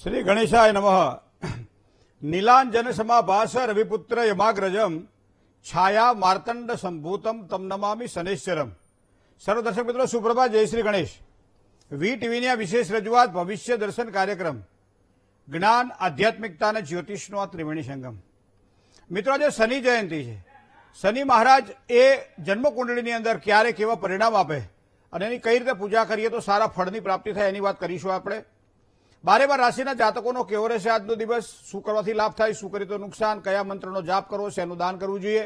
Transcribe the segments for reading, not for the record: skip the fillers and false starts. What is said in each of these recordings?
श्री गणेशाय नमः। नीलांजन समाभास रविपुत्र यमाग्रजम छाया मार्तंड संभूतम तम नमामि शनेश्वरम। सर्व दर्शक मित्रों सुप्रभात, जय श्री गणेश। વી ટીવીની આ વિશેષ રજૂઆત ભવિષ્ય દર્શન કાર્યક્રમ જ્ઞાન આધ્યાત્મિકતા અને જ્યોતિષનો આ ત્રિવેણી સંગમ। મિત્રો, આજે શનિ જયંતિ છે। શનિ મહારાજ એ જન્મકુંડળીની અંદર ક્યારે કેવા પરિણામ આપે અને એની કઈ રીતે પૂજા કરીએ તો સારા ફળની પ્રાપ્તિ થાય એની વાત કરીશું આપણે। 12 રાશિના જાતકોનો કેવો રહેશે આજનો દિવસ, શું કરવાથી લાભ થાય, શું કરી તો નુકસાન, કયા મંત્રનો જાપ કરવો, શેનું દાન કરવું જોઈએ,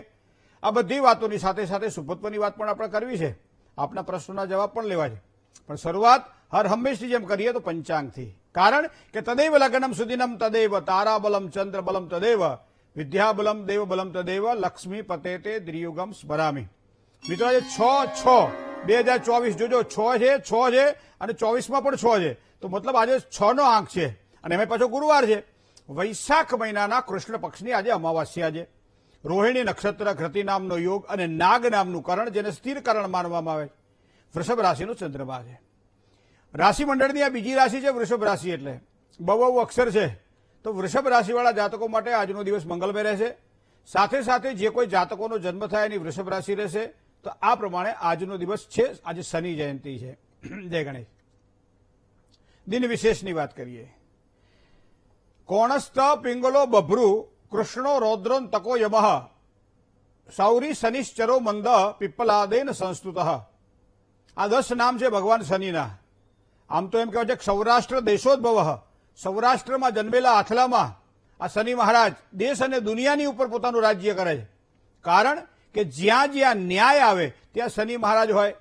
આ બધી વાતોની સાથે સાથે શુભત્વની વાત પણ આપણે કરવી છે, આપના પ્રશ્નોના જવાબ પણ લેવા છે। પણ શરૂઆત હર હંમેશની જેમ કરીએ તો પંચાંગથી, કારણ કે તદૈવ લગ્નમ સુદિનમ તદૈવ તારાબલમ ચંદ્રબલમ તદૈવ વિદ્યાબલમ દેવબલમ તદૈવ લક્ષ્મી પતેતે દ્રિયુગમ સ્મરામી। મિત્રો, આજે 6/6/2024 જોજો, 6 છે અને 24માં પણ 6 છે, તો મતલબ આજે 6 નો આંક છે અને એમાં પાછો ગુરુવાર છે। વૈશાખ મહિનાના કૃષ્ણ પક્ષની આજે અમાવાસ્યા છે। રોહિણી નક્ષત્ર, ઘૃતિ નામનો યોગ અને નાગ નામનું કરણ, જેને સ્થિર કરણ માનવામાં આવે, વૃષભ રાશિનો ચંદ્રમા છે। રાશિ મંડળની આ બીજી રાશિ છે વૃષભ રાશિ, એટલે બહુ અક્ષર છે, તો વૃષભ રાશિવાળા જાતકો માટે આજનો દિવસ મંગલમય રહેશે। સાથે સાથે જે કોઈ જાતકોનો જન્મ થાય એની વૃષભ રાશિ રહેશે, તો આ પ્રમાણે આજનો દિવસ છે। આજે શનિ જયંતિ છે। જય ગણેશ। દિન વિશેષની વાત કરીએ। કોણસ્થ પિંગલો બભ્રુ કૃષ્ણો રૌદ્રોન તકો યમઃ સૌરી શનિશ્ચરો મંદ પીપલાદેન સંસ્તુત। આ 10 નામ છે ભગવાન શનિના। આમ તો એમ કહેવાય છે કે સૌરાષ્ટ્ર દેશોદ્ભવ, સૌરાષ્ટ્રમાં જન્મેલા આથલામાં આ શનિ મહારાજ દેશ અને દુનિયાની ઉપર પોતાનું રાજ્ય કરે છે। કારણ કે જ્યાં જ્યાં ન્યાય આવે ત્યાં શનિ મહારાજ હોય,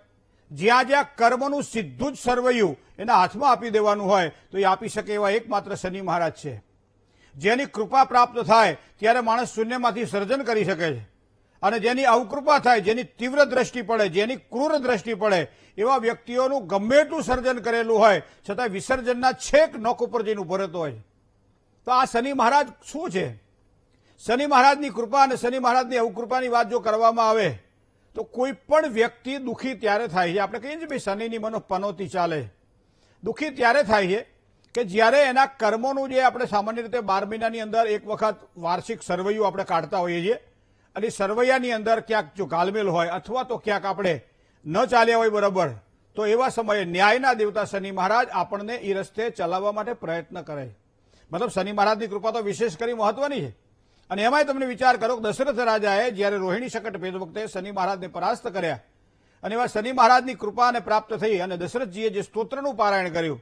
જ્યાં જ્યાં કર્મનું સીધું જ સર્વૈયું એના હાથમાં આપી દેવાનું હોય તો એ આપી શકે એવા એકમાત્ર શનિ મહારાજ છે। જેની કૃપા પ્રાપ્ત થાય ત્યારે માણસ શૂન્યમાંથી સર્જન કરી શકે છે, અને જેની અવકૃપા થાય, જેની તીવ્ર દ્રષ્ટિ પડે, જેની ક્રૂર દ્રષ્ટિ પડે, એવા વ્યક્તિઓનું ગમે એટલું સર્જન કરેલું હોય છતાં વિસર્જનના છેક નોક ઉપર જઈને ઉભો રહેતો હોય। તો આ શનિ મહારાજ શું છે? શનિ મહારાજની કૃપા અને શનિ મહારાજની અવકૃપાની વાત જો કરવામાં આવે તો કોઈ પણ વ્યક્તિ દુઃખી ત્યારે થાય છે। આપણે કહીએ છીએ ભાઈ શનિની મનો પનોતી ચાલે, દુઃખી ત્યારે થાય છે કે જ્યારે એના કર્મોનું જે આપણે સામાન્ય રીતે 12 મહિનાની અંદર એક વખત વાર્ષિક સરવૈયું આપણે કાઢતા હોઈએ છીએ, અને સરવૈયાની અંદર ક્યાંક જો ગાલમેલ હોય અથવા તો ક્યાંક આપણે ન ચાલ્યા હોય બરાબર, તો એવા સમયે ન્યાયના દેવતા શનિ મહારાજ આપણને એ રસ્તે ચલાવવા માટે પ્રયત્ન કરે। મતલબ શનિ મહારાજની કૃપા તો વિશેષ કરી મહત્વની છે। અને એમાંય તમને વિચાર કરો કે દશરથ રાજાએ જ્યારે રોહિણી શકટ ભેદ વખતે શનિ મહારાજને પરાસ્ત કર્યા, અને એવા શનિ મહારાજની કૃપાને પ્રાપ્ત થઈ અને દશરથજીએ જે સ્તોત્રનું પારાયણ કર્યું,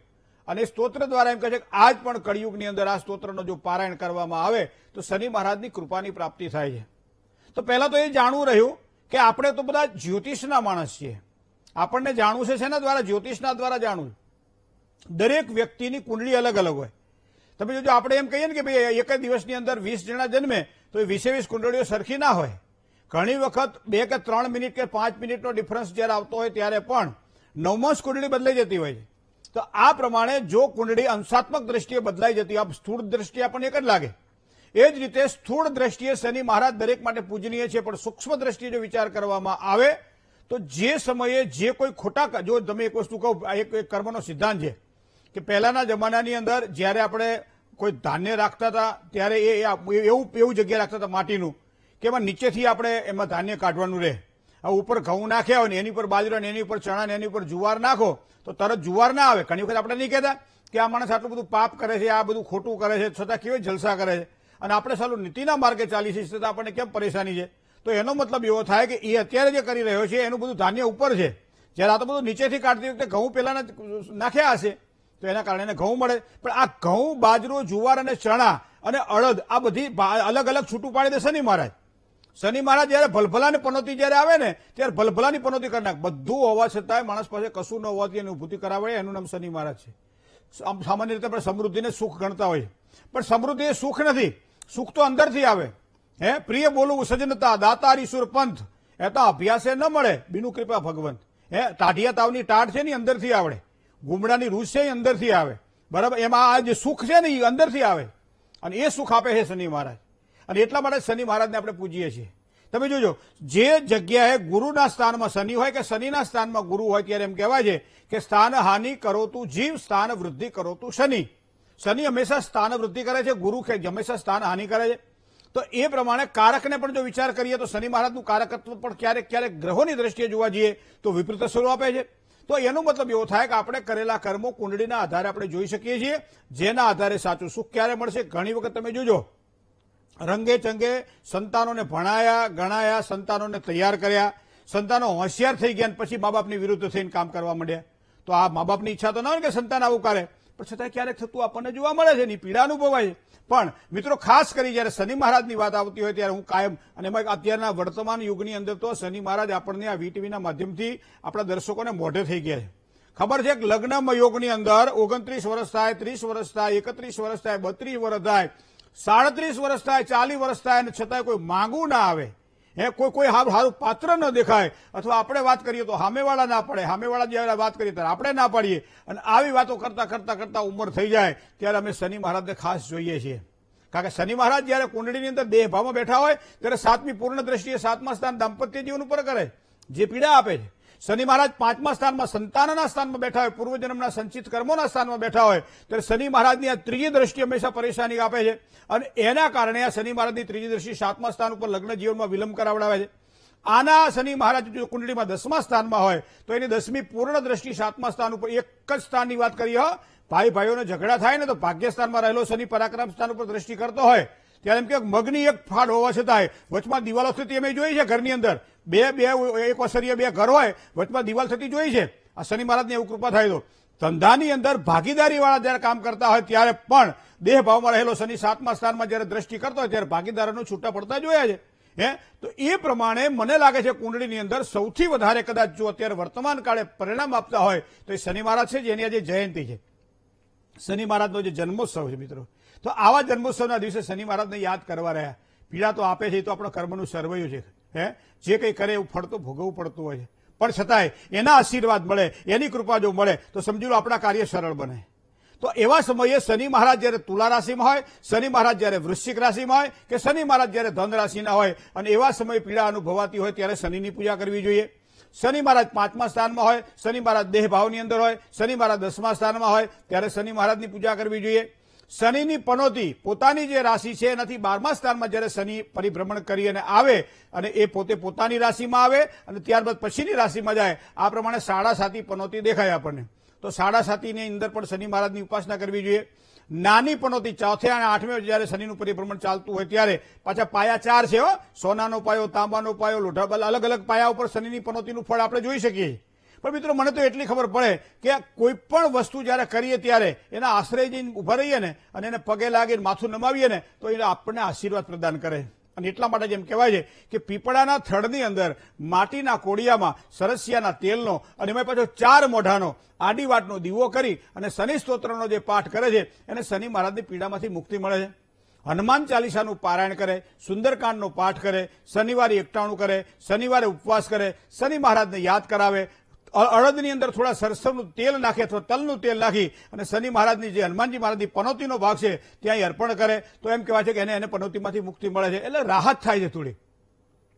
અને સ્તોત્ર દ્વારા એમ કહે છે કે આજ પણ કળિયુગની અંદર આ સ્તોત્રનો જો પારાયણ કરવામાં આવે તો શનિ મહારાજની કૃપાની પ્રાપ્તિ થાય છે। તો પહેલા તો એ જાણવું રહ્યું કે આપણે તો બધા જ્યોતિષના માણસ છીએ, આપણને જાણવું છે શેના દ્વારા? જ્યોતિષના દ્વારા જાણવું। દરેક વ્યક્તિની કુંડળી અલગ અલગ હોય। તમે જો આપણે એમ કહીએ ને કે ભાઈ એક જ દિવસની અંદર 20 જણા જન્મે તો એ 20 કુંડળીઓ સરખી ના હોય। ઘણી વખત 2 કે 3 મિનિટ કે 5 મિનિટનો ડિફરન્સ જ્યારે આવતો હોય ત્યારે પણ 9 કુંડળી બદલાઈ જતી હોય છે। તો આ પ્રમાણે જો કુંડળી અંશાત્મક દ્રષ્ટિએ બદલાઈ જતી, આ સ્થૂળ દ્રષ્ટિએ આપણને એક જ લાગે, એ જ રીતે સ્થૂળ દ્રષ્ટિએ શનિ મહારાજ દરેક માટે પૂજનીય છે, પણ સૂક્ષ્મ દ્રષ્ટિએ જો વિચાર કરવામાં આવે તો જે સમયે જે કોઈ ખોટા, જો તમે એક વસ્તુ કહો, એક કર્મનો સિદ્ધાંત છે કે પહેલાના જમાનાની અંદર જ્યારે આપણે કોઈ ધાન્ય રાખતા હતા ત્યારે એવું જગ્યા રાખતા હતા માટીનું કે એમાં નીચેથી આપણે એમાં ધાન્ય કાઢવાનું રહે। હવે ઉપર ઘઉં નાખ્યા હોય ને એની ઉપર બાજરા ને એની ઉપર ચણા ને એની ઉપર જુવાર નાખો તો તરત જુવાર ના આવે। ઘણી વખત આપણે નહીં કહેતા કે આ માણસ આટલું બધું પાપ કરે છે, આ બધું ખોટું કરે છે, છતાં કેવી જલસા કરે છે, અને આપણે સાલું નીતિના માર્ગે ચાલી છે છતાં આપણને કેમ પરેશાની છે? તો એનો મતલબ એવો થાય કે એ અત્યારે જે કરી રહ્યો છે એનું બધું ધાન્ય ઉપર છે, જ્યારે આ તો બધું નીચેથી કાઢતી વખતે ઘઉં પહેલા નાખ્યા હશે તો એના કારણે એને ઘઉં મળે। પણ આ ઘઉં, બાજરો, જુવાર અને ચણા અને અડદ આ બધી અલગ અલગ છૂટું પાડી દે શનિ મહારાજ। શનિ મહારાજ જયારે ભલભલાની પનોતી જયારે આવે ને ત્યારે ભલભલાની પનોતી કરી નાખે। બધું હોવા છતાંય માણસ પાસે કશું ન હોવાથી એની ઉભૂતિ કરાવે, એનું નામ શનિ મહારાજ છે। સામાન્ય રીતે આપણે સમૃદ્ધિને સુખ ગણતા હોઈએ, પણ સમૃદ્ધિ એ સુખ નથી, સુખ તો અંદરથી આવે। પ્રિય બોલવું સજનતા દાતારી સુર પંથ એ તો અભ્યાસે ન મળે બીનું કૃપા ભગવંત। ટાઢિયા તાવની ટાઢ છે ને અંદરથી આવડે, ગુમડાની રૂસ છે એ અંદરથી આવે, બરાબર? એમાં આ જે સુખ છે ને એ અંદરથી આવે, અને એ સુખ આપે છે શનિ મહારાજ। અને એટલા માટે શનિ મહારાજને આપણે પૂજીએ છીએ। તમે જોજો, જે જગ્યાએ ગુરુના સ્થાનમાં શનિ હોય કે શનિના સ્થાનમાં ગુરુ હોય ત્યારે એમ કહેવાય છે કે સ્થાન હાનિ કરો તું જીવ, સ્થાન વૃદ્ધિ કરો તું શનિ। શનિ હંમેશા સ્થાન વૃદ્ધિ કરે છે, ગુરુ હંમેશા સ્થાન હાનિ કરે છે. તો એ પ્રમાણે કારકને પણ જો વિચાર કરીએ તો શનિ મહારાજનું કારકત્વ પણ ક્યારેક ક્યારેક ગ્રહોની દ્રષ્ટિએ જોવા જઈએ તો વિપરીત અસરો આપે છે. તો એનો મતલબ એવો થાય કે આપણે કરેલા કર્મો કુંડળીના આધારે આપણે જોઈ શકીએ છીએ, જેના આધારે સાચું સુખ ક્યારે મળશે. ઘણી વખત તમે જોજો, રંગે ચંગે સંતાનોને ભણાયા ગણાયા, સંતાનોને તૈયાર કર્યા, સંતાનો હોશિયાર થઈ ગયા, પછી મા બાપની વિરુદ્ધ થઈને કામ કરવા માંડ્યા. તો આ મા બાપની ઈચ્છા તો ના હોય કે સંતાન આવું કરે, પણ છતાં ક્યારેક થતું આપણને જોવા મળે છે, એની પીડા અનુભવાય છે. પણ મિત્રો, ખાસ કરી જયારે શનિ મહારાજની વાત આવતી હોય ત્યારે હું કાયમ, અને એમાં અત્યારના વર્તમાન યુગની અંદર તો શનિ મહારાજ આપણને આ વીટીવીના માધ્યમથી આપણા દર્શકોને મોઢે થઈ ગયા છે. ખબર છે કે લગ્ન યોગની અંદર 29 વર્ષ થાય, 30 વર્ષ થાય, 31 વર્ષ થાય, 32 વર્ષ થાય, 37 વર્ષ થાય, 40 વર્ષ થાય, અને છતાંય કોઈ માંગવું ના આવે, કોઈ સારું પાત્ર ન દેખાય, અથવા આપણે વાત કરીએ તો સામેવાળા ના પડે, સામેવાળા જયારે વાત કરીએ ત્યારે આપણે ના પાડીએ, અને આવી વાતો કરતા કરતા કરતા ઉંમર થઈ જાય ત્યારે અમે શનિ મહારાજને ખાસ જોઈએ છીએ. કારણ કે શનિ મહારાજ જયારે કુંડળીની અંદર દેહ ભાવમાં બેઠા હોય ત્યારે 7મી પૂર્ણ દ્રષ્ટિએ 7મા સ્થાન દાંપત્ય જીવન ઉપર કરે, જે પીડા આપે છે. શનિ મહારાજ 5મા સ્થાનમાં સંતાનના સ્થાનમાં બેઠા હોય, પૂર્વજન્મના સંચિત કર્મોના સ્થાનમાં બેઠા હોય, ત્યારે શનિ મહારાજની આ ત્રીજી દ્રષ્ટિ હંમેશા પરેશાની આપે છે. અને એના કારણે આ શનિ મહારાજની ત્રીજી દ્રષ્ટિ 7મા સ્થાન ઉપર લગ્ન જીવનમાં વિલંબ કરાવડાવે છે. આના શનિ મહારાજ જો કુંડળીમાં 10મા સ્થાનમાં હોય તો એની 10મી પૂર્ણ દ્રષ્ટિ 7મા સ્થાન ઉપર, એક જ સ્થાનની વાત કરીએ, ભાઈ ભાઈઓને ઝઘડા થાય ને તો ભાગ્યસ્થાનમાં રહેલો શનિ પરાક્રમ સ્થાન ઉપર દ્રષ્ટિ કરતો હોય ત્યારે એમ કે મગની એક ફાડ હોવા છતાંય વચમાં દિવાલો થતી અમે જોઈ છે ઘરની અંદર. એક વસરીય 2 ઘર હોય, વચમાં દિવાલ થતી જોઈ છે. આ શનિ મહારાજની એવું કૃપા થાય તો ધંધાની અંદર ભાગીદારી વાળા જયારે કામ કરતા હોય ત્યારે પણ દેહ ભાવમાં રહેલો શનિ 7મા સ્થાનમાં જયારે દ્રષ્ટિ કરતો હોય ત્યારે ભાગીદારોનું છૂટા પડતા જોયા છે. તો એ પ્રમાણે મને લાગે છે કુંડળીની અંદર સૌથી વધારે કદાચ જો અત્યારે વર્તમાન કાળે પરિણામ આપતા હોય તો એ શનિ મહારાજ છે, જેની આજે જયંતિ છે, શનિ મહારાજનો જે જન્મોત્સવ છે મિત્રો. તો આવા જન્મોત્સવના દિવસે શનિ મહારાજને યાદ કરવા રહ્યા. પીડા તો આપે છે, એ તો આપણો કર્મનું સરવૈયું છે. જે કંઈ કરે એવું ફળ તો ભોગવવું પડતું હોય છે, પણ છતાંય એના આશીર્વાદ મળે, એની કૃપા જો મળે તો સમજી લો આપણા કાર્ય સરળ બને. તો એવા સમયે શનિ મહારાજ જયારે તુલા રાશિમાં હોય, શનિ મહારાજ જયારે વૃશ્ચિક રાશિમાં હોય, કે શનિ મહારાજ જયારે ધન રાશિના હોય, અને એવા સમયે પીડા અનુભવાતી હોય ત્યારે શનિની પૂજા કરવી જોઈએ. શનિ મહારાજ 5મા સ્થાનમાં હોય, શનિ મહારાજ દેહ ભાવની અંદર હોય, શનિ મહારાજ 10મા સ્થાનમાં હોય ત્યારે શનિ મહારાજની પૂજા કરવી જોઈએ. શનિની પનોતી પોતાની જે રાશિ છે એનાથી 12મા સ્થાનમાં જયારે શનિ પરિભ્રમણ કરી અને આવે, અને એ પોતે પોતાની રાશિમાં આવે અને ત્યારબાદ પછીની રાશિમાં જાય, આ પ્રમાણે 7.5 પનોતી દેખાય આપણને. તો 7.5ની અંદર પણ શનિ મહારાજની ઉપાસના કરવી જોઈએ. નાની પનોતી 4થે અને 8મે જયારે શનિનું પરિભ્રમણ ચાલતું હોય ત્યારે પાછા પાયા 4 છે, સોનાનો પાયો, તાંબાનો પાયો, લોઢા, અલગ અલગ પાયા ઉપર શનિની પનોતીનું ફળ આપણે જોઈ શકીએ. પણ મિત્રો, મને તો એટલી ખબર પડે કે કોઈ પણ વસ્તુ જયારે કરીએ ત્યારે એના આશ્રય જઈને ઉભા રહીએ ને, અને એને પગે લાગીને માથું નમાવીએ ને તો એ આપણને આશીર્વાદ પ્રદાન કરે. અને એટલા માટે જેમ કહેવાય છે કે પીપળાના થડની અંદર માટીના કોડિયામાં સરસિયાના તેલનો અને એમાં પાછો 4 મોઢાનો આડી વાટનો દીવો કરી અને શનિ સ્તોત્રનો જે પાઠ કરે છે એને શનિ મહારાજની પીડામાંથી મુક્તિ મળે છે. હનુમાન ચાલીસાનું પારાયણ કરે, સુંદરકાંડનો પાઠ કરે, શનિવારે 91 કરે, શનિવારે ઉપવાસ કરે, શનિ મહારાજને યાદ કરાવે, અડદની અંદર થોડા સરસવનું તેલ નાખે અથવા તલનું તેલ નાખી અને શનિ મહારાજની જે હનુમાનજી મહારાજની પનોતીનો ભાગ છે ત્યાં અર્પણ કરે તો એમ કહેવાય છે કે એને પનોતીમાંથી મુક્તિ મળે છે. એટલે રાહત થાય છે. થોડી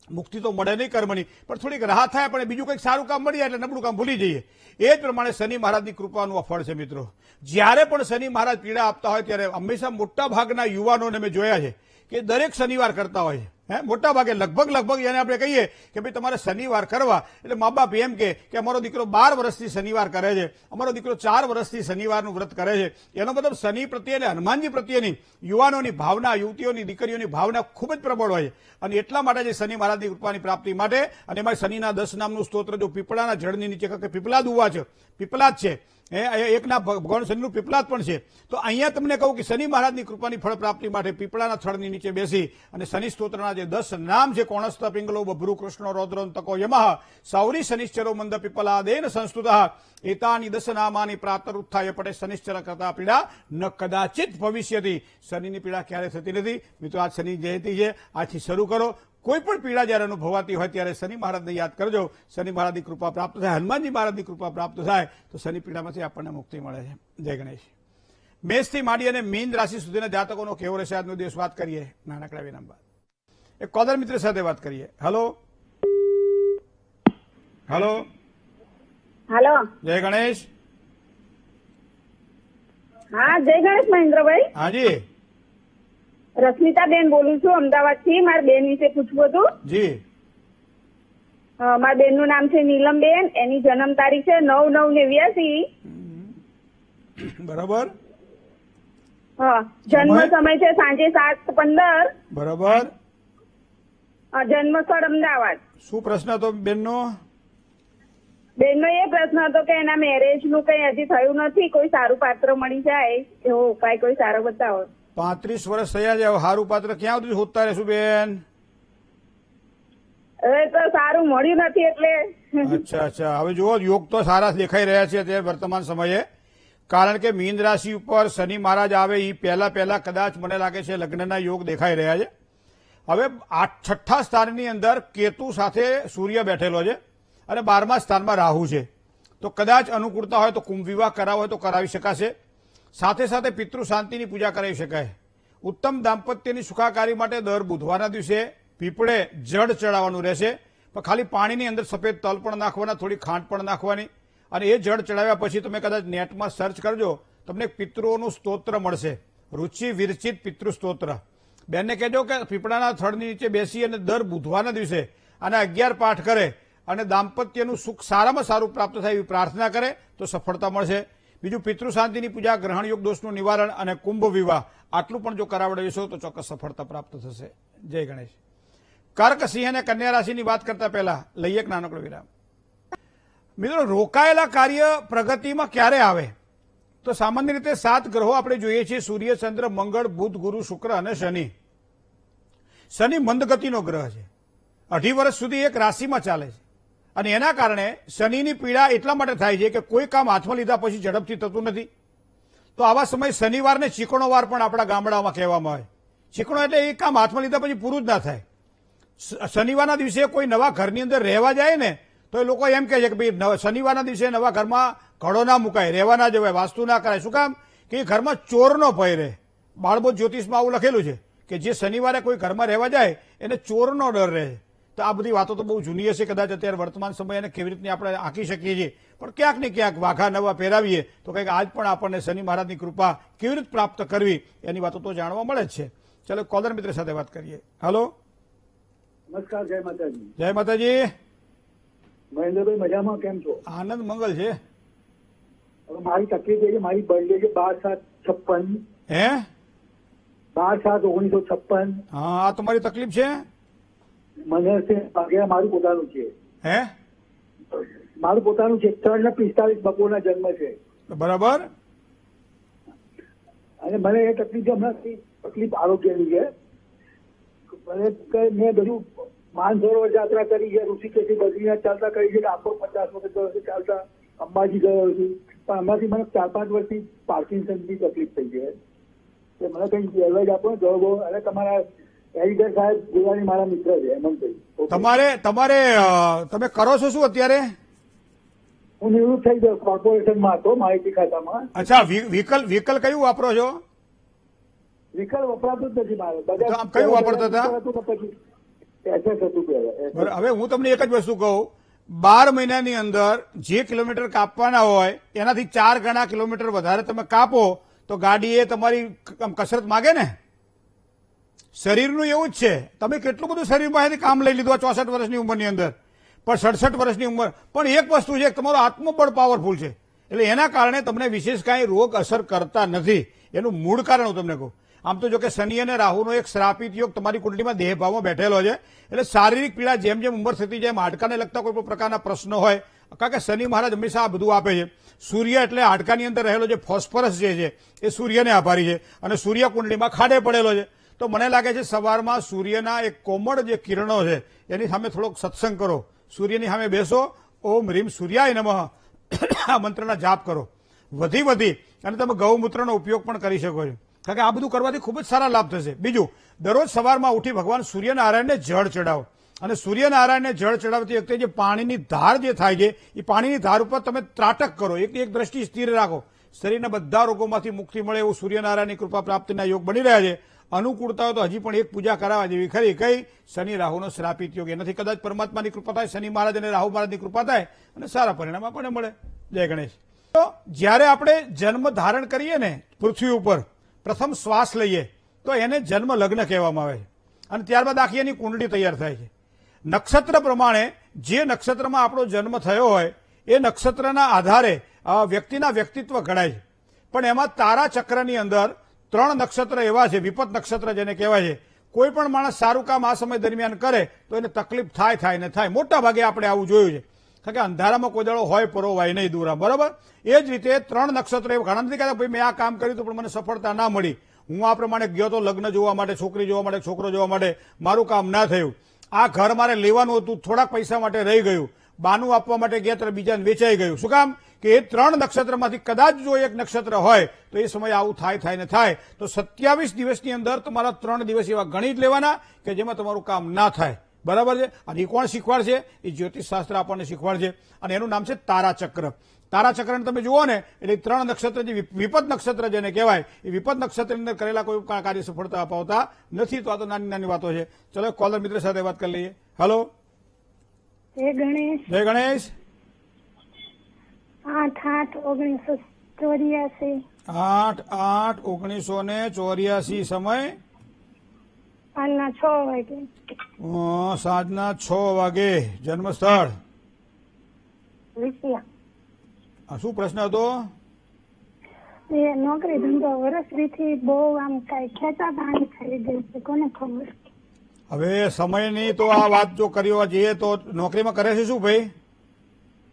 મુક્તિ તો મળે નહીં કર્મની, પણ થોડીક રાહત થાય, પણ બીજું કંઈક સારું કામ મળી જાય એટલે નબળું કામ ભૂલી જઈએ. એ જ પ્રમાણે શનિ મહારાજની કૃપાનું ફળ છે મિત્રો. જ્યારે પણ શનિ મહારાજ પીડા આપતા હોય ત્યારે હંમેશા મોટા ભાગના યુવાનોને મેં જોયા છે કે દરેક શનિવાર કરતા હોય છે. મોટા ભાગે લગભગ એને આપણે કહીએ કે ભાઈ તમારે શનિવાર કરવા એટલે મા બાપ એમ કે અમારો દીકરો 12 વર્ષથી શનિવાર કરે છે, અમારો દીકરો 4 વર્ષથી શનિવારનું વ્રત કરે છે. એનો મતલબ શનિ પ્રત્યે અને હનુમાનજી પ્રત્યેની યુવાનોની ભાવના, યુવતીઓની, દીકરીઓની ભાવના ખૂબ જ પ્રબળ હોય છે. અને એટલા માટે જે શનિ મહારાજની કૃપાની પ્રાપ્તિ માટે, અને એમાં શનિના 10 નામનું સ્તોત્ર જો પીપળાના જળની નીચે, કે પીપળા દુવા છે, પીપળા જ છે, એકના ભગવાન શનિનું પીપળા જ પણ છે. તો અહીંયા તમને કહું કે શનિ મહારાજની કૃપાની ફળ પ્રાપ્તિ માટે પીપળાના થડની નીચે બેસી અને શનિ સ્તોત્રના જે 10 નામ છે, કોણસ્થ પિંગલો બભ્રુ કૃષ્ણો રૌદ્રો તકો યમઃ સૌરી શનિશ્ચરો મંદ પીપલાદેન સંસ્તુતઃ એતાની 10 નામાની પ્રાતરુત્થાય પટે શનિશ્ચર કરતા પીડા ન કદાચિત ભવિષ્યતિ. શનિની પીડા ક્યારે થતી નથી મિત્રો. આજ શનિ જયંતિ છે, આજથી શરૂ કરો. કોઈ પણ પીડા જયારે અનુભવાતી હોય ત્યારે શનિ મહારાજને યાદ કરજો. શનિ મહારાજની કૃપા પ્રાપ્ત થાય, હનુમાનજી મહારાજની કૃપા પ્રાપ્ત થાય તો શનિ પીડામાંથી આપણને મુક્તિ મળે છે. જય ગણેશ. મેષથી માંડી અને મીન રાશિ સુધીના જાતકોનો કેવો રહેશે આજનો દિવસ, વાત કરીએ નાનકડા વિરામ બાદ. એક કોલર મિત્ર સાથે વાત કરીએ. હેલો હેલો હેલો, જય ગણેશ. હા, જય ગણેશ મહેન્દ્રભાઈ. હાજી રશ્મિતાબેન બોલું છું, અમદાવાદથી. મારા બેન વિશે પૂછવું હતું. જી મારા બેનનું નામ છે નીલમબેન. એની જન્મ તારીખ છે 9/9/89. બરાબર જન્મ સમય છે સાંજે 7:15. બરાબર. જન્મ સ્થળ અમદાવાદ. શું પ્રશ્ન હતો બેનનો? બેનનો એ પ્રશ્ન હતો કે એના મેરેજ નું કઈ હજી થયું નથી, કોઈ સારું પાત્ર મળી જાય એવો ઉપાય કોઈ સારો બતાવો. 35 વર્ષ થયા છે, હવે સારું પાત્ર ક્યાં સુધી શોધતા રહેશું બેન? હવે તો સારું મળ્યું નથી એટલે. અચ્છા. હવે જુઓ, યોગ તો સારા દેખાઈ રહ્યા છે અત્યારે વર્તમાન સમયે, કારણ કે મીન રાશિ ઉપર શનિ મહારાજ આવે એ પહેલા કદાચ મને લાગે છે લગ્નના યોગ દેખાઈ રહ્યા છે. હવે 6ઠ્ઠા સ્થાનની અંદર કેતુ સાથે સૂર્ય બેઠેલો છે અને 12મા સ્થાનમાં રાહુ છે. તો કદાચ અનુકૂળતા હોય તો કુંભ વિવાહ કરાવો હોય તો કરાવી શકાશે. સાથે સાથે પિતૃ શાંતિની પૂજા કરાવી શકાય. ઉત્તમ દાંપત્યની સુખાકારી માટે દર બુધવારના દિવસે પીપળે જળ ચડાવવાનું રહેશે. પણ ખાલી પાણીની અંદર સફેદ તલ પણ નાખવાના, થોડી ખાંડ પણ નાખવાની, અને એ જળ ચડાવ્યા પછી તમે કદાચ નેટમાં સર્ચ કરજો, તમને પિતૃઓનું સ્તોત્ર મળશે, રુચિ વિરચિત પિતૃ સ્તોત્ર. બેનને કહેજો કે પીપળાના થડની નીચે બેસી અને દર બુધવારના દિવસે આના 11 પાઠ કરે અને દાંપત્યનું સુખ સારામાં સારું પ્રાપ્ત થાય એવી પ્રાર્થના કરે તો સફળતા મળશે. બીજું, પિતૃ શાંતિની પૂજા, ગ્રહણ યોગ દોષનું નિવારણ અને કુંભ વિવાહ આટલું પણ જો કરાવડાવીશો તો ચોક્કસ સફળતા પ્રાપ્ત થશે. જય ગણેશ. કર્ક, સિંહ અને કન્યા રાશિની વાત કરતા પહેલા લઈએ એક નાનકડો વિરામ. મિત્રો, રોકાયેલા કાર્ય પ્રગતિમાં ક્યારે આવે તો સામાન્ય રીતે 7 ગ્રહો આપણે જોઈએ છીએ: સૂર્ય, ચંદ્ર, મંગળ, બુધ, ગુરુ, શુક્ર અને શનિ. શનિ મંદગતિનો ગ્રહ છે, 2.5 વર્ષ સુધી એક રાશિમાં ચાલે છે અને એના કારણે શનિની પીડા એટલા માટે થાય છે કે કોઈ કામ હાથમાં લીધા પછી ઝડપથી થતું નથી. તો આવા સમયે શનિવારને ચીકણો વાર પણ આપણા ગામડામાં કહેવામાં આવે. ચીકણો એટલે એ કામ હાથમાં લીધા પછી પૂરું જ ના થાય. શનિવારના દિવસે કોઈ નવા ઘરની અંદર રહેવા જાય ને તો એ લોકો એમ કહે છે કે ભાઈ શનિવારના દિવસે નવા ઘરમાં ઘડો ના મુકાય, રહેવા ના જવાય, વાસ્તુ ના કરાય. શું કામ? કે એ ઘરમાં ચોરનો ભય રહે. બાળબોધ જ્યોતિષમાં આવું લખેલું છે કે જે શનિવારે કોઈ ઘરમાં રહેવા જાય એને ચોરનો ડર રહે. તો આ બધી વાતો તો બહુ જૂની હશે, કદાચ અત્યારે વર્તમાન સમય એને કેવી રીતની આપણે આંકી શકીએ છીએ, પણ ક્યાંક ને ક્યાંક વાઘા નવા પહેરાવીએ તો કંઈક આજ પણ આપણને શનિ મહારાજની કૃપા કેવી રીતે પ્રાપ્ત કરવી એની વાતો તો જાણવા મળે જ છે. ચલો કોલર મિત્ર સાથે વાત કરીએ. હાલો, નમસ્કાર. જય માતાજી. જય માતાજી. મહેન્દ્રભાઈ મજામાં? કેમ છો? આનંદ મંગલ છે. હવે મારી તકલીફ એ છે, મારી બર્થડે છે 12/7/56. હે? 12/7/1956. હા, આ તમારી તકલીફ છે? મને છે ભાગ્યા મારું પોતાનું છે. હે? મારું પોતાનું છે. 3:45 બપોરના જન્મ છે. બરાબર. અને મને એ તકલીફ હમણાં તકલીફ આરોગ્યની છે. મેં બધું માનસરોવર યાત્રા કરી છે, ઋષિકેશથી બદ્રીનાથ ચાલતા કરી છે, આખો 50 વખત ચાલતા અંબાજી ગયો છું, પણ હમણાંથી મને 4-5 વર્ષથી પાર્કિન્સનની તકલીફ થઈ છે. મને કંઈક એડવાઇસ આપો ને જવાબો. અને તમારા એડિટર સાહેબ ગોવાની મારા મિત્ર છે, હેમંતભાઈ. તમે કરો છો શું અત્યારે? હું નિવૃત્ત થઈ ગયો, કોર્પોરેશનમાં હતો માહિતી ખાતામાં. અચ્છા, વ્હીકલ કયું વાપરો છો? વ્હીકલ વપરાતું જ નથી મારે. આમ કયું વાપરતા હતા? પછી SS હતું પહેલા. હવે હું તમને એક જ વસ્તુ કહું, 12 મહિનાની અંદર જે કિલોમીટર કાપવાના હોય એનાથી 4 ગણા કિલોમીટર વધારે તમે કાપો તો ગાડી એ તમારી કસરત માગે ને. શરીરનું એવું જ છે. તમે કેટલું બધું શરીરમાંથી કામ લઈ લીધું 64 વર્ષની ઉંમરની અંદર, પણ 67 વર્ષની ઉંમર. પણ એક વસ્તુ છે, તમારો આત્મબળ પાવરફુલ છે, એટલે એના કારણે તમને વિશેષ કાંઈ રોગ અસર કરતા નથી. એનું મૂળ કારણ હું તમને કહું. આમ તો જો કે શનિ અને રાહુનો એક શ્રાપિત યોગ તમારી કુંડલીમાં દેહભાવમાં બેઠેલો છે, એટલે શારીરિક પીડા જેમ જેમ ઉંમર થતી જાય, હાડકાને લગતા કોઈ પણ પ્રકારના પ્રશ્નો હોય, કારણ કે શનિ મહારાજ હંમેશા આ બધું આપે છે. સૂર્ય એટલે હાડકાની અંદર રહેલો જે ફોસ્ફરસ જે છે એ સૂર્યને આભારી છે, અને સૂર્ય કુંડલીમાં ખાડે પડેલો છે. તો મને લાગે છે સવારમાં સૂર્યના એક કોમળ જે કિરણો છે એની સામે થોડોક સત્સંગ કરો, સૂર્યની સામે બેસો, ઓમ હ્રીમ સૂર્યાય નમઃ આ મંત્રના જાપ કરો વધી અને તમે ગૌમૂત્રનો ઉપયોગ પણ કરી શકો છો, કારણ કે આ બધું કરવાથી ખૂબ જ સારા લાભ થશે. બીજું, દરરોજ સવારમાં ઉઠી ભગવાન સૂર્યનારાયણને જળ ચડાવો, અને સૂર્યનારાયણને જળ ચડાવતી વખતે જે પાણીની ધાર જે થાય છે એ પાણીની ધાર ઉપર તમે ત્રાટક કરો, એક દ્રષ્ટિ સ્થિર રાખો. શરીરના બધા રોગોમાંથી મુક્તિ મળે એવું સૂર્યનારાયણની કૃપા પ્રાપ્તિના યોગ બની રહ્યા છે. અનુકૂળતા હોય તો હજી પણ એક પૂજા કરાવવા જેવી ખરી. કઈ? શનિ રાહુનો શ્રાપિત યોગ. એનાથી કદાચ પરમાત્માની કૃપા થાય, શનિ મહારાજ અને રાહુ મહારાજની કૃપા થાય અને સારા પરિણામ આપણને મળે. જય ગણેશ. તો જ્યારે આપણે જન્મ ધારણ કરીએ ને પૃથ્વી ઉપર પ્રથમ શ્વાસ લઈએ તો એને જન્મ લગ્ન કહેવામાં આવે છે અને ત્યારબાદ આખી એની કુંડળી તૈયાર થાય છે. નક્ષત્ર પ્રમાણે જે નક્ષત્રમાં આપણો જન્મ થયો હોય એ નક્ષત્રના આધારે વ્યક્તિના વ્યક્તિત્વ ઘડાય છે. પણ એમાં તારા ચક્રની અંદર 3 નક્ષત્ર એવા છે, વિપત નક્ષત્ર જેને કહેવાય છે. કોઈ પણ માણસ સારું કામ આ સમય દરમિયાન કરે તો એને તકલીફ થાય ને થાય. મોટા ભાગે આપણે આવું જોયું છે, કારણ કે અંધારામાં કોઈ દાડો હોય પરોવાય નહીં દૂરા, બરાબર. એ જ રીતે 3 નક્ષત્ર એવું ઘણા નથી કહેતા ભાઈ મેં આ કામ કર્યું પણ મને સફળતા ના મળી, હું આ પ્રમાણે ગયો તો લગ્ન જોવા માટે, છોકરી જોવા માટે, છોકરો જોવા માટે, મારું કામ ના થયું, આ ઘર મારે લેવાનું હતું થોડાક પૈસા માટે રહી ગયું, બાનું આપવા માટે ગયા ત્યારે બીજાને વેચાઈ ગયું. શું કામ કે એ 3 નક્ષત્રમાંથી કદાચ જો એક નક્ષત્ર હોય તો એ સમયે આવું થાય ને થાય. તો 27 દિવસની અંદર તમારા 3 દિવસ એવા ગણી જ લેવાના કે જેમાં તમારું કામ ના થાય, બરાબર છે. અને એ કોણ શીખવાડશે? એ જ્યોતિષશાસ્ત્ર આપણને શીખવાડશે અને એનું નામ છે તારાચક્ર. તારાચક્રને તમે જુઓ ને એટલે 3 નક્ષત્ર જે વિપત નક્ષત્ર જેને કહેવાય એ વિપત નક્ષત્રની અંદર કરેલા કોઈ કાર્ય સફળતા અપાવતા નથી. તો આ તો નાની નાની વાતો છે. ચલો કોલર મિત્ર સાથે વાત કરી લઈએ. હેલો, જય ગણેશ. જય ગણેશ. 8/8/1984. 8/8/1984 સમય સાંજના 6 વાગે. સાંજના 6 વાગે. જન્મ સ્થળ? વિપિયા. શું પ્રશ્ન હતો? એ નોકરી ધંધો વર્ષથી બહુ આમ કઈ ખેંચા પાણી થઈ ગઈ છે, કોને ખબર. હવે સમયની તો આ વાત જો કરી જઈએ તો નોકરીમાં કરે છે શું ભાઈ?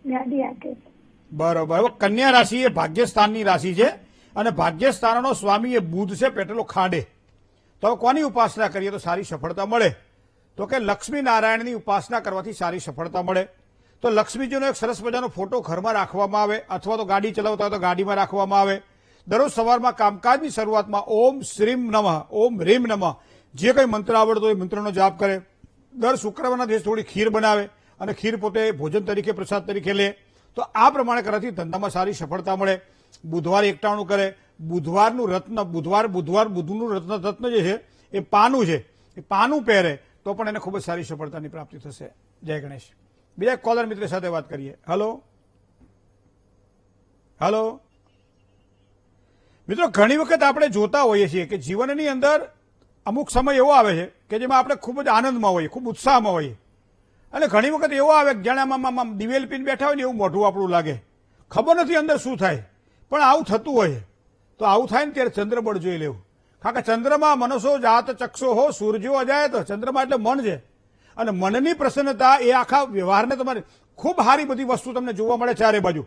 ગાડી આપે છે. બરોબર. હવે કન્યા રાશિ એ ભાગ્યસ્થાનની રાશિ છે અને ભાગ્યસ્થાનનો સ્વામી એ બુધ છે, પેટેલો ખાડે. તો કોની ઉપાસના કરીએ તો સારી સફળતા મળે? તો કે લક્ષ્મી નારાયણની ઉપાસના કરવાથી સારી સફળતા મળે. તો લક્ષ્મીજીનો એક સરસ મજાનો ફોટો ઘરમાં રાખવામાં આવે અથવા તો ગાડી ચલાવતા હોય તો ગાડીમાં રાખવામાં આવે. દરરોજ સવારમાં કામકાજની શરૂઆતમાં ઓમ શ્રીમ નમઃ, ઓમ હ્રીમ નમઃ જે કંઈ મંત્ર આવડતો હોય મંત્રનો જાપ કરે. દર શુક્રવારના દિવસે થોડી ખીર બનાવે અને ખીર પોતે ભોજન તરીકે, પ્રસાદ તરીકે લે. તો આ પ્રમાણે કરવાથી ધંધામાં સારી સફળતા મળે. બુધવારે એકટાણું કરે. બુધવારનું રત્ન, બુધનું રત્ન જે છે એ પાનું છે, એ પાનું પહેરે તો પણ એને ખૂબ જ સારી સફળતાની પ્રાપ્તિ થશે. જય ગણેશ. બીજા કોલર મિત્ર સાથે વાત કરીએ. Hello, hello. મિત્રો ઘણી વખત આપણે જોતા હોઈએ છીએ કે જીવનની અંદર અમુક સમય એવો આવે છે કે જેમાં આપણે ખૂબ જ આનંદમાં હોઈએ, ખૂબ ઉત્સાહમાં હોઈએ અને ઘણી વખત એવો આવે કે જાણે આમાં દિવેલ પીને બેઠા હોય ને એવું મોઢું આપણું લાગે, ખબર નથી અંદર શું થાય, પણ આવું થતું હોય. તો આવું થાય ને ત્યારે ચંદ્રબળ જોઈ લેવું, કારણ કે ચંદ્રમાં મનસો જાત ચક્ષો હો સૂરજો અજાય. તો ચંદ્રમાં એટલે મન છે અને મનની પ્રસન્નતા એ આખા વ્યવહારને તમારે ખૂબ સારી બધી વસ્તુ તમને જોવા મળે ચારે બાજુ,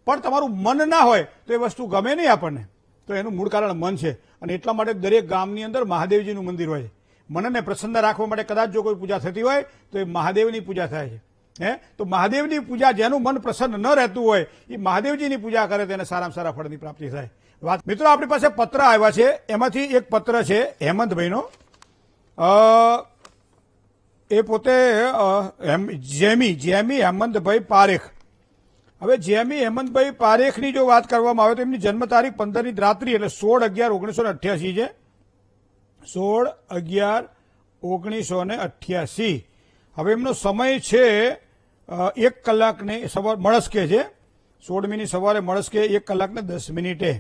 પણ તમારું મન ના હોય તો એ વસ્તુ ગમે નહીં આપણને. તો એનું મૂળ કારણ મન છે અને એટલા માટે દરેક ગામની અંદર મહાદેવજીનું મંદિર હોય છે. મનને પ્રસન્ન રાખવા માટે કદાચ જો કોઈ પૂજા થતી હોય તો એ મહાદેવની પૂજા થાય છે. તો મહાદેવની પૂજા, જેનું મન પ્રસન્ન ન રહેતું હોય એ મહાદેવજીની પૂજા કરે તેને સારામાં સારા ફળની પ્રાપ્તિ થાય. વાત મિત્રો આપણી પાસે પત્ર આવ્યા છે, એમાંથી એક પત્ર છે હેમંતભાઈનો. એ પોતે જેમી હેમંતભાઈ પારેખ. હવે જેમી હેમંતભાઈ પારેખની જો વાત કરવામાં આવે તો એમની જન્મ તારીખ 15ની રાત્રિ એટલે 16/11/1988 છે. 16/11/1988. હવે એમનો સમય છે 1 કલાકને સવાર મળસ્કે છે. 16મીની સવારે મળસ્કે 1 કલાકને 10 મિનિટે.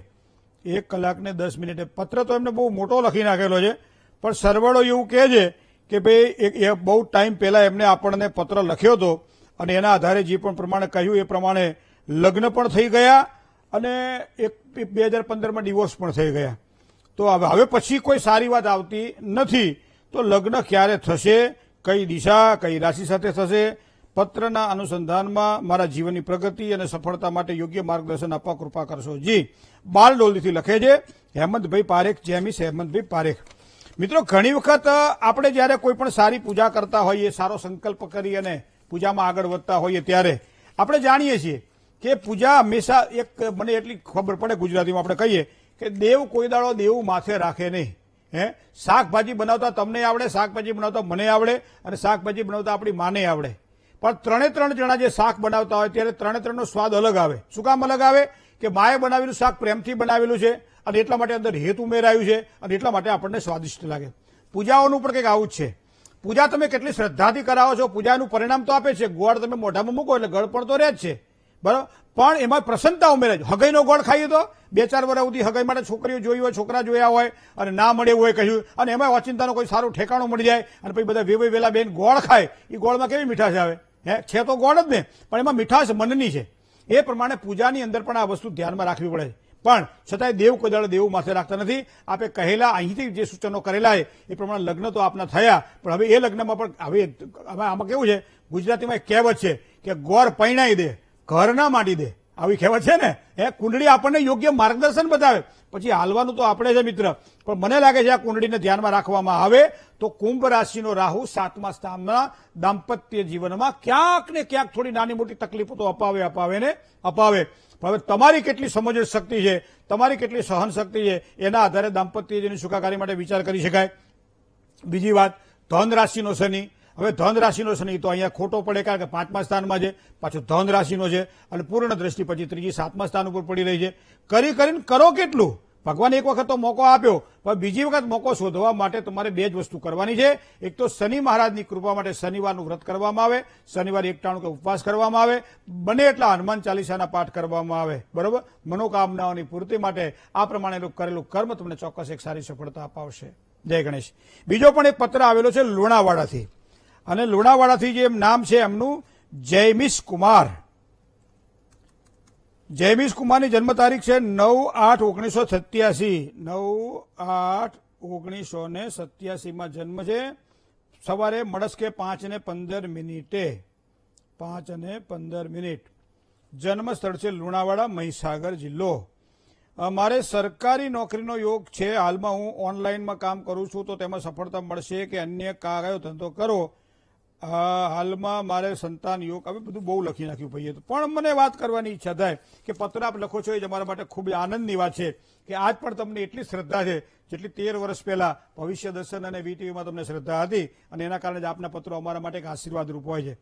1 કલાકને 10 મિનિટે. પત્ર તો એમને બહુ મોટો લખી નાખેલો છે, પણ સરવાળો એવું કહે છે કે ભાઈ બહુ ટાઈમ પહેલા એમને આપણને પત્ર લખ્યો હતો અને એના આધારે જે પણ પ્રમાણે કહ્યું એ પ્રમાણે લગ્ન પણ થઈ ગયા અને 2015માં ડિવોર્સ પણ થઈ ગયા. તો હવે પછી કોઈ સારી વાત આવતી નથી. તો લગ્ન ક્યારે થશે, કઈ દિશા, કઈ રાશિ સાથે થશે? પત્રના અનુસંધાનમાં મારા જીવનની પ્રગતિ અને સફળતા માટે યોગ્ય માર્ગદર્શન આપવા કૃપા કરશો. જી, બારડોલીથી લખે છે હેમંતભાઈ પારેખ, જેમિસ હેમંતભાઈ પારેખ. મિત્રો ઘણી વખત આપણે જ્યારે કોઈ પણ સારી પૂજા કરતા હોઈએ, સારો સંકલ્પ કરી અને પૂજામાં આગળ વધતા હોઈએ ત્યારે આપણે જાણીએ છીએ કે પૂજા હંમેશા એક, મને એટલી ખબર પડે ગુજરાતીમાં આપણે કહીએ કે દેવ કોઈ દાડો દેવું માથે રાખે નહીં. શાકભાજી બનાવતા તમને આવડે, શાકભાજી બનાવતા મને આવડે અને શાકભાજી બનાવતા આપણી માને આવડે, પણ 3 જણા જે શાક બનાવતા હોય ત્યારે 3નો સ્વાદ અલગ આવે. શું કામ અલગ આવે? કે માએ બનાવેલું શાક પ્રેમથી બનાવેલું છે અને એટલા માટે અંદર હેત ઉમેરાયું છે અને એટલા માટે આપણને સ્વાદિષ્ટ લાગે. પૂજાઓનું પણ કંઈક આવું જ છે. પૂજા તમે કેટલી શ્રદ્ધાથી કરાવો છો, પૂજાનું પરિણામ તો આપે છે. ગોળ તમે મોઢામાં મૂકો એટલે ગળ પણ તો રહે જ છે, બરાબર, પણ એમાં પ્રસન્નતા ઉમેરે છે. હગાઈનો ગોળ ખાઈએ તો 2-4 વર્ષ સુધી હગાઈ માટે છોકરીઓ જોઈ હોય, છોકરા જોયા હોય અને ના મળે એવું હોય કહ્યું, અને એમાં ઓચિંતાનો કોઈ સારું ઠેકાણું મળી જાય અને પછી બધા વેલા બેન ગોળ ખાય, એ ગોળમાં કેવી મીઠાશ આવે? છે તો ગોળ જ ને, પણ એમાં મીઠાશ મનની છે. એ પ્રમાણે પૂજાની અંદર પણ આ વસ્તુ ધ્યાનમાં રાખવી પડે છે. પણ છતાંય દેવ કદાળ દેવું માથે રાખતા નથી. આપે કહેલા અહીંથી જે સૂચનો કરેલા એ પ્રમાણે લગ્ન તો આપના થયા, પણ હવે એ લગ્નમાં પણ હવે આમાં કેવું છે, ગુજરાતીમાં એક કહેવત છે કે ગોર પૈણાઈ દે ઘર ના માંડી દે, આવી કહેવત છે ને. કુંડળી આપણને યોગ્ય માર્ગદર્શન બતાવે, પછી હાલવાનું તો આપણે છે મિત્ર. પણ મને લાગે છે આ કુંડળીને ધ્યાનમાં રાખવામાં આવે તો કુંભ રાશિનો રાહુ 7મા સ્થાનના દાંપત્ય જીવનમાં ક્યાંક ને ક્યાંક થોડી નાની મોટી તકલીફો તો અપાવે. પણ હવે તમારી કેટલી સમજણ શક્તિ છે, તમારી કેટલી સહન શક્તિ છે, એના આધારે દાંપત્ય જીવનની સુખાકારી માટે વિચાર કરી શકાય. બીજી વાત, ધન રાશિનો શનિ. હવે ધન રાશિનો શનિ તો અહીંયા ખોટો પડે, કારણ કે 5મા સ્થાનમાં છે, પાછો ધન રાશિનો છે અને પૂર્ણ દ્રષ્ટિ પછી ત્રીજી 7મા સ્થાન ઉપર પડી રહી છે. કરીને કરો કેટલું? ભગવાને એક વખત તો મોકો આપ્યો, પણ બીજી વખત મોકો શોધવા માટે તમારે 2 જ વસ્તુ કરવાની છે. એક તો શનિ મહારાજની કૃપા માટે શનિવારનું વ્રત કરવામાં આવે, શનિવારે 1 ટાણું કે ઉપવાસ કરવામાં આવે, બને એટલા હનુમાન ચાલીસાના પાઠ કરવામાં આવે, બરોબર. મનોકામનાઓની પૂર્તિ માટે આ પ્રમાણે કરેલું કર્મ તમને ચોક્કસ એક સારી સફળતા અપાવશે. જય ગણેશ. બીજો પણ એક પત્ર આવેલો છે લુણાવાડાથી, અને લુણાવાડાથી જે નામ છે એમનું જયમીશ કુમાર. જયમીશ કુમારની જન્મ તારીખ છે 9/8/1987. 9/8/1987 જન્મ છે. સવારે મળસ્કે 5:15. 5:15. જન્મ સ્થળ છે લુણાવાડા, મહીસાગર જિલ્લો. મારે સરકારી નોકરીનો યોગ છે. હાલમાં હું ઓનલાઈનમાં કામ કરું છું, તો તેમાં સફળતા મળશે કે અન્ય કયો ધંધો કરો? હાલમાં મારે સંતાન યોગ. હવે બધું બહુ લખી નાખ્યું ભાઈએ, પણ મને વાત કરવાની ઈચ્છા થાય કે પત્ર આપ લખો છો એ જ અમારા માટે ખૂબ આનંદની વાત છે કે આજ પણ તમને એટલી શ્રદ્ધા છે જેટલી 13 વર્ષ પહેલા ભવિષ્ય દર્શન અને વીટીવીમાં તમને શ્રદ્ધા હતી, અને એના કારણે જ આપના પત્રો અમારા માટે એક આશીર્વાદ રૂપ હોય છે.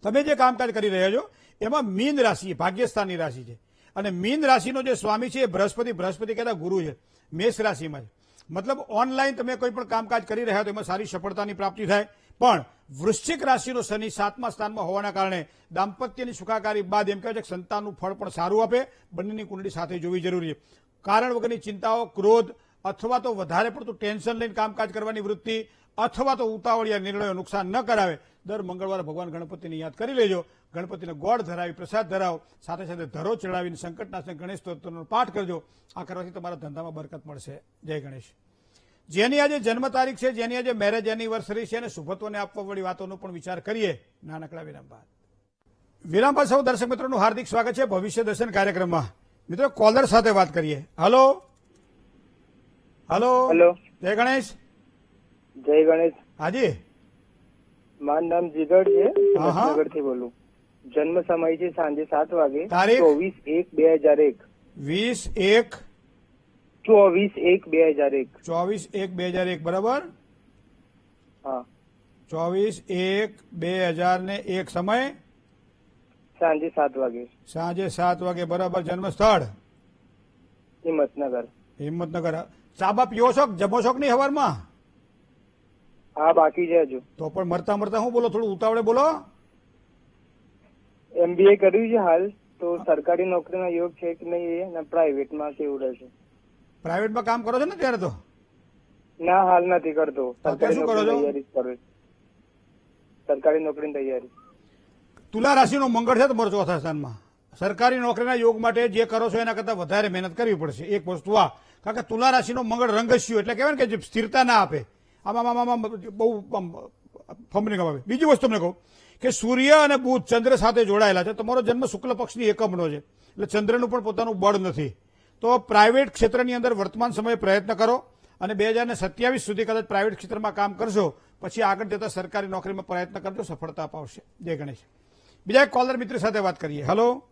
તમે જે કામકાજ કરી રહ્યા છો એમાં મીન રાશિ ભાગ્યસ્થાનની રાશિ છે, અને મીન રાશિનો જે સ્વામી છે એ બૃહસ્પતિ કહેતા ગુરુ છે, મેષ રાશિમાં છે. મતલબ ઓનલાઈન તમે કોઈ પણ કામકાજ કરી રહ્યા તો એમાં સારી સફળતાની પ્રાપ્તિ થાય. પણ વૃશ્ચિક રાશિનો શનિ 7મા સ્થાનમાં હોવાના કારણે દાંપત્યની સુખાકારી બાદ એમ કહેવાય છે કે સંતાનનું ફળ પણ સારું આપે. બંનેની કુંડળી સાથે જોવી જરૂરી છે. કારણ વગરની ચિંતાઓ, ક્રોધ અથવા તો વધારે પડતું ટેન્શન લઈને કામકાજ કરવાની વૃત્તિ અથવા તો ઉતાવળિયા નિર્ણયો નુકસાન ન કરાવે. દર મંગળવારે ભગવાન ગણપતિને યાદ કરી લેજો. ગણપતિને ગોળ ધરાવી પ્રસાદ ધરાવો, સાથે સાથે ધરો ચડાવીને સંકટનાશક ગણેશ સ્તોત્રનો પાઠ કરજો. આ કરવાથી તમારા ધંધામાં બરકત મળશે. જય ગણેશ. જેની આજે જન્મ તારીખ છે, જેની આજે મેરેજ એનિવર્સરી છે, અને શુભત્વને આપવા વાળી વાતોનો પણ વિચાર કરીએ નાનકડા વિરામ બાદ. વિરામ બાદ સૌ દર્શક મિત્રોનું હાર્દિક સ્વાગત છે ભવિષ્ય દર્શન કાર્યક્રમમાં. મિત્રો કોલર સાથે વાત કરીએ. હલો. જય ગણેશ. જય ગણેશ. હાજી. મારું નામ જીગર છે, નગર થી બોલું. જન્મ સમય છે સાંજે 7 વાગે. તારીખ 24/1/2001. 24/1/2001. બરાબર. હા. 24/1/2001 સમય સાંજે 7 વાગે. સાંજે 7 વાગે. બરાબર. જન્મ સ્થળ હિંમતનગર. ચા પીવો છો, જમો છો કે નહીં સવારમાં? હા, બાકી છે હજુ. તો પણ મરતા શું બોલો, થોડું ઉતાવળે બોલો. MBA કર્યું છે હાલ, તો સરકારી નોકરીનો યોગ છે કે નહીં અને પ્રાઇવેટમાં કેવું રહેશે? પ્રાઇવેટમાં કામ કરો છો ને ત્યારે? તો ના, હાલ નથી કરતો. અત્યારે શું કરો છો? તૈયારી કરું છું. સરકારી નોકરીની તૈયારી. તુલા રાશિનો મંગળ છે તમારો 4થા સ્થાનમાં. સરકારી નોકરીના યોગ માટે જે કરો છો એના કરતા વધારે મહેનત કરવી પડશે. એક વસ્તુ આ, કારણ કે તુલા રાશિનો મંગળ રંગસ્યુ એટલે કહેવાય ને કે જે સ્થિરતા ના આપે, આમાં બહુ ફંબલિંગ આવે. બીજી વસ્તુ તમને કહું કે સૂર્ય અને બુધ ચંદ્ર સાથે જોડાયેલા છે. તમારો જન્મ શુક્લ પક્ષની એકમનો છે, એટલે ચંદ્રનું પણ પોતાનું બળ નથી. તો પ્રાઇવેટ ક્ષેત્રની અંદર વર્તમાન સમયે પ્રયત્ન કરો, અને 2027 સુધી કદાચ પ્રાઇવેટ ક્ષેત્રમાં કામ કરશો, પછી આગળ જતા સરકારી નોકરીમાં પ્રયત્ન કરજો, સફળતા અપાવશે. જય ગણેશ. બીજા એક કોલર મિત્ર સાથે વાત કરીએ. હલો.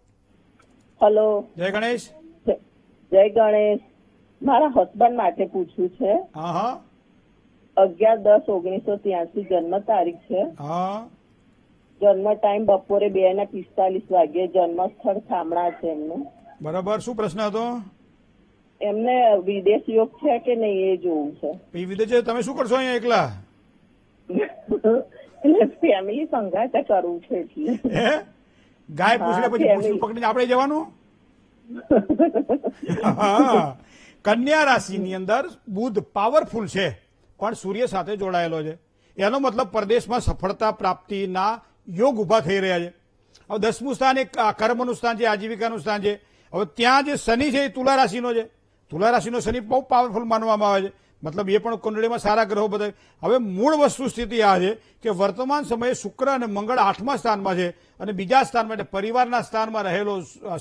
જય ગણેશ. જય ગણેશ. મારા હસબન્ડ માટે પૂછવું છે. હા. 11/10/1983 જન્મ તારીખ છે. હા. જન્મ ટાઈમ બપોરે 2:45 વાગે. જન્મ સ્થળ થામણા છે એમનું. બરાબર. શું પ્રશ્ન હતો? એમને વિદેશ યોગ છે કે નહીં એ જોવું છે. વિદેશ તમે શું કરશો અહીંયા એકલા? એટલે ફેમિલી સંગાતે કરવું છે એટલે. ગાય પૂછડે પછી હા, પૂછડું પકડીને આપણે જવાનું. હા, કન્યા રાશિની અંદર બુધ પાવરફુલ છે પણ સૂર્ય સાથે જોડાયેલો છે. એનો મતલબ પરદેશમાં સફળતા પ્રાપ્તિના યોગ ઉભા થઈ રહ્યા છે. હવે 10મું સ્થાન એક કર્મનું સ્થાન છે, આજીવિકાનું સ્થાન છે. હવે ત્યાં જે શનિ છે એ તુલા રાશિનો છે. તુલા રાશિનો શનિ બહુ પાવરફુલ માનવામાં આવે છે. મતલબ એ પણ કુંડળીમાં સારા ગ્રહો બધા. હવે મૂળ વસ્તુ સ્થિતિ આ છે કે વર્તમાન સમયે શુક્ર અને મંગળ 8મા સ્થાનમાં છે અને બીજા સ્થાનમાં એટલે પરિવારના સ્થાનમાં રહેલો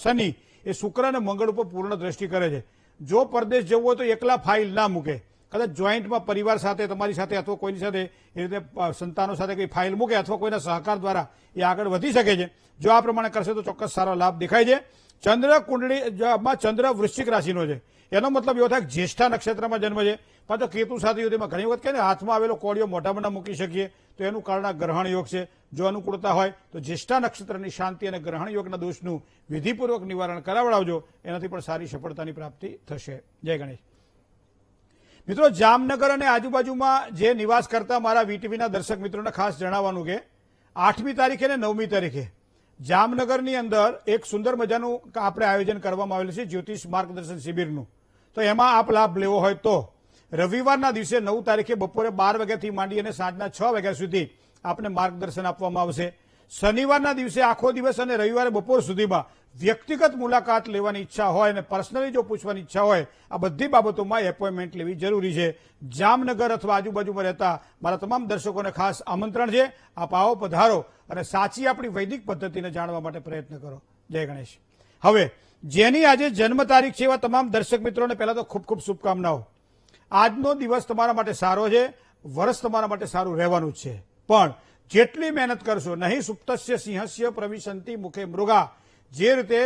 શનિ એ શુક્ર અને મંગળ ઉપર પૂર્ણ દ્રષ્ટિ કરે છે. જો પરદેશ જવું હોય તો એકલા ફાઇલ ના મૂકે, કદાચ જોઈન્ટમાં પરિવાર સાથે, તમારી સાથે અથવા કોઈની સાથે એ રીતે સંતાનો સાથે કંઈ ફાઇલ મૂકે અથવા કોઈના સહકાર દ્વારા એ આગળ વધી શકે છે. જો આ પ્રમાણે કરશે તો ચોક્કસ સારો લાભ દેખાય છે. ચંદ્ર કુંડળીમાં ચંદ્ર વૃશ્ચિક રાશિનો છે. એનો મતલબ એવો થાય કે જ્યેષ્ઠા નક્ષત્રમાં જન્મ છે. પાછો કેતુ સાથે યુદ્ધમાં ઘણી વખત કહે ને હાથમાં આવેલો કોળિયો મોઢામાં ના મૂકી શકીએ, તો એનું કારણ આ ગ્રહણ યોગ છે. જો અનુકૂળતા હોય તો જ્યેષ્ઠા નક્ષત્રની શાંતિ અને ગ્રહણ યોગના દોષનું વિધિપૂર્વક નિવારણ કરાવડાવજો. એનાથી પણ સારી સફળતાની પ્રાપ્તિ થશે. જય ગણેશ. મિત્રો, જામનગર અને આજુબાજુમાં જે નિવાસ કરતા મારા વીટીવીના દર્શક મિત્રોને ખાસ જણાવવાનું કે 8મી તારીખે અને 9મી તારીખે જામનગરની અંદર એક સુંદર મજાનું આપણે આયોજન કરવામાં આવેલું છે જ્યોતિષ માર્ગદર્શન શિબિરનું. તો એમાં આપ લાભ લેવો હોય તો રવિવારના દિવસે 9 તારીખે બપોરે 12 વાગ્યાથી માંડી અને સાંજના 6 વાગ્યા સુધી આપને માર્ગદર્શન આપવામાં આવશે. શનિવારના દિવસે આખો દિવસ અને રવિવારે બપોર સુધીમાં વ્યક્તિગત મુલાકાત લેવાની ઈચ્છા હોય અને પર્સનલી જો પૂછવાની ઈચ્છા હોય, આ બધી બાબતોમાં એપોઇન્ટમેન્ટ લેવી જરૂરી છે. જામનગર અથવા આજુબાજુમાં રહેતા મારા તમામ દર્શકોને ખાસ આમંત્રણ છે. આપ આવો, પધારો અને સાચી આપણી વૈદિક પદ્ધતિને જાણવા માટે પ્રયત્ન કરો. જય ગણેશ. હવે જેની આજે જન્મ તારીખ છે એવા તમામ દર્શક મિત્રોને પહેલા તો ખૂબ ખૂબ શુભકામનાઓ. આજનો દિવસ તમારા માટે સારો છે, વર્ષ તમારા માટે સારું રહેવાનું જ છે. પણ જેટલી મહેનત કરશો, નહીં સુપ્તસ્ય સિંહસ્ય પ્રવિશંતિ મુખે મૃગા, જે રીતે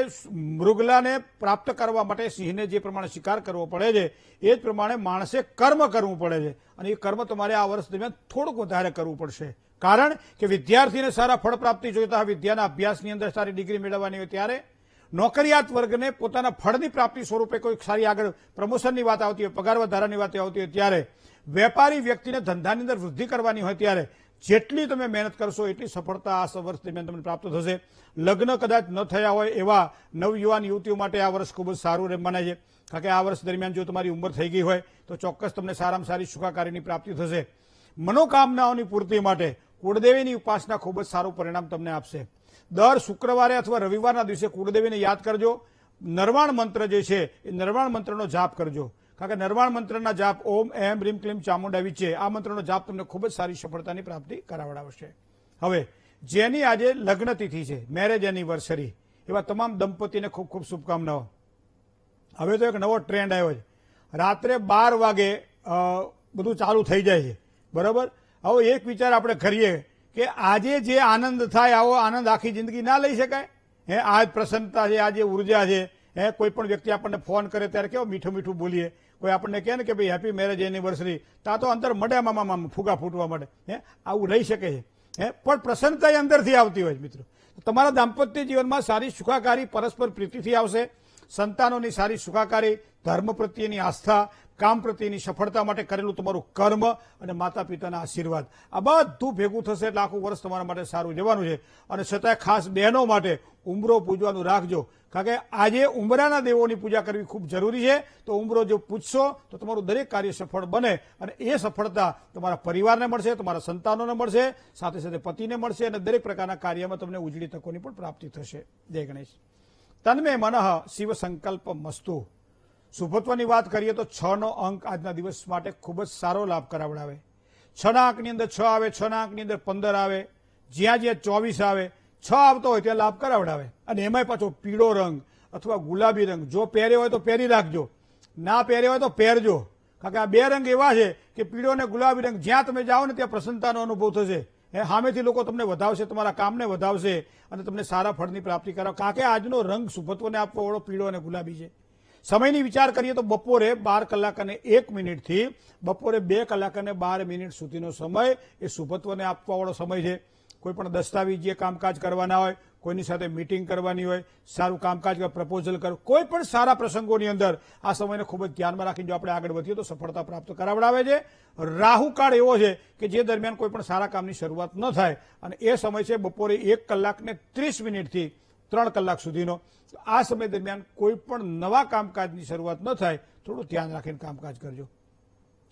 મૃગલાને પ્રાપ્ત કરવા માટે સિંહને જે પ્રમાણે શિકાર કરવો પડે છે એ જ પ્રમાણે માણસે કર્મ કરવું પડે છે. અને એ કર્મ તમારે આ વર્ષ દરમિયાન થોડુંક વધારે કરવું પડશે. કારણ કે વિદ્યાર્થીને સારા ફળ પ્રાપ્તિ જોઈતા હોય, વિદ્યાના અભ્યાસની અંદર સારી ડિગ્રી મેળવવાની હોય ત્યારે, નોકરિયાત વર્ગને પોતાના ફળની પ્રાપ્તિ સ્વરૂપે કોઈ સારી આગળ પ્રમોશનની વાત આવતી હોય, પગાર વધારાની વાત આવતી હોય ત્યારે, વેપારી વ્યક્તિને ધંધાની અંદર વૃદ્ધિ કરવાની હોય ત્યારે જેટલી તમે મહેનત કરશો એટલી સફળતા આ વર્ષ દરમિયાન તમને પ્રાપ્ત થશે. લગ્ન કદાચ ન થયા હોય એવા નવયુવાન યુવતીઓ માટે આ વર્ષ ખૂબ જ સારું મનાય છે. કારણ કે આ વર્ષ દરમિયાન જો તમારી ઉંમર થઈ ગઈ હોય તો ચોક્કસ તમને સારામાં સારી સુખાકારીની પ્રાપ્તિ થશે. મનોકામનાઓની પૂર્તિ માટે કુળદેવીની ઉપાસના ખૂબ જ સારું પરિણામ તમને આપશે. દર શુક્રવારે અથવા રવિવારના દિવસે કુળદેવીને યાદ કરજો. નરવાણ મંત્ર જે છે એ નરવાણ મંત્રનો જાપ કરજો. કારણ કે નરવાણ મંત્રના જાપ ઓમ એમ રીમ ક્લીમ ચામુંડા વિચે, આ મંત્રનો જાપ તમને ખૂબ જ સારી સફળતાની પ્રાપ્તિ કરાવડાવશે. હવે જેની આજે લગ્ન તિથિ છે, મેરેજ એનિવર્સરી, એવા તમામ દંપતીને ખૂબ ખૂબ શુભકામનાઓ. હવે તો એક નવો ટ્રેન્ડ આવ્યો છે, રાત્રે 12 વાગે બધું ચાલુ થઈ જાય છે, બરાબર. હવે એક વિચાર આપણે કરીએ કે આજે જે આનંદ થાય આવો આનંદ આખી જિંદગી ના લઈ શકાય. આ પ્રસન્નતા છે, આ જે ઉર્જા છે, કોઈ પણ વ્યક્તિ આપણને ફોન કરે ત્યારે કેવો મીઠું મીઠું બોલીએ. કોઈ આપણને કહે ને કે ભાઈ હેપી મેરેજ એનિવર્સરી, ત્યાં તો અંતર મડ્યામાં ફૂગા ફૂટવા માટે આવું રહી શકે છે. પણ પ્રસન્નતા એ અંદરથી આવતી હોય છે. મિત્રો, તમારા દાંપત્ય જીવનમાં સારી સુખાકારી પરસ્પર પ્રીતિથી આવશે. સંતાનોની સારી સુખાકારી, ધર્મ પ્રત્યેની આસ્થા, કામ પ્રત્યેની સફળતા માટે કરેલું તમારું કર્મ અને માતા પિતાના આશીર્વાદ, આ બધું ભેગું થશે એટલે આખું વર્ષ તમારા માટે સારું જવાનું છે. અને છતાંય ખાસ બહેનો માટે ઉંબરો પૂજવાનું રાખજો. કારણ કે આજે ઉંબરાના દેવોની પૂજા કરવી ખૂબ જરૂરી છે. તો ઉંબરો જો પૂજશો તો તમારું દરેક કાર્ય સફળ બને અને એ સફળતા તમારા પરિવારને મળશે, તમારા સંતાનોને મળશે, સાથે સાથે પતિને મળશે અને દરેક પ્રકારના કાર્યમાં તમને ઉજળી તકોની પણ પ્રાપ્તિ થશે. જય ગણેશ. તન્મે મનઃ શિવ સંકલ્પ મસ્તુ. શુભત્વની વાત કરીએ તો 6નો અંક આજના દિવસ માટે ખૂબ જ સારો લાભ કરાવડાવે. 6ના અંકની અંદર 6 આવે, 6ના અંકની અંદર 15 આવે, જ્યાં જ્યાં 24 આવે, 6 આવતો હોય ત્યાં લાભ કરાવડાવે. અને એમાંય પાછો પીળો રંગ અથવા ગુલાબી રંગ જો પહેર્યો હોય તો પહેરી રાખજો, ના પહેર્યો હોય તો પહેરજો. કારણ કે આ બે રંગ એવા છે કે પીળો અને ગુલાબી રંગ જ્યાં તમે જાઓ ને ત્યાં પ્રસન્નતાનો અનુભવ થશે. સામેથી લોકો તમને વધાવશે, તમારા કામને વધાવશે અને તમને સારા ફળની પ્રાપ્તિ કરાવ. કારણ કે આજનો રંગ શુભત્વને આપવા વાળો પીળો અને ગુલાબી છે. સમયની વિચાર કરીએ તો બપોરે 12:01 થી બપોરે 2:12 સુધીનો સમય એ શુભત્વને આપવા વાળો સમય છે. કોઈ પણ દસ્તાવેજીય કામકાજ કરવાના હોય, કોઈની સાથે મીટિંગ કરવાની હોય, સારું કામકાજ પ્રપોઝલ કરો, કોઈ પણ સારા પ્રસંગોની અંદર આ સમયને ખૂબ જ ધ્યાનમાં રાખીને જો આપણે આગળ વધીએ તો સફળતા પ્રાપ્ત કરાવડાવે છે. રાહુકાળ એવો છે કે જે દરમિયાન કોઈ પણ સારા કામની શરૂઆત ન થાય અને એ સમય છે બપોરે 1:30 થી 3 કલાક સુધીનો. આ સમય દરમિયાન કોઈ પણ નવા કામકાજની શરૂઆત ન થાય, થોડું ધ્યાન રાખીને કામકાજ કરજો.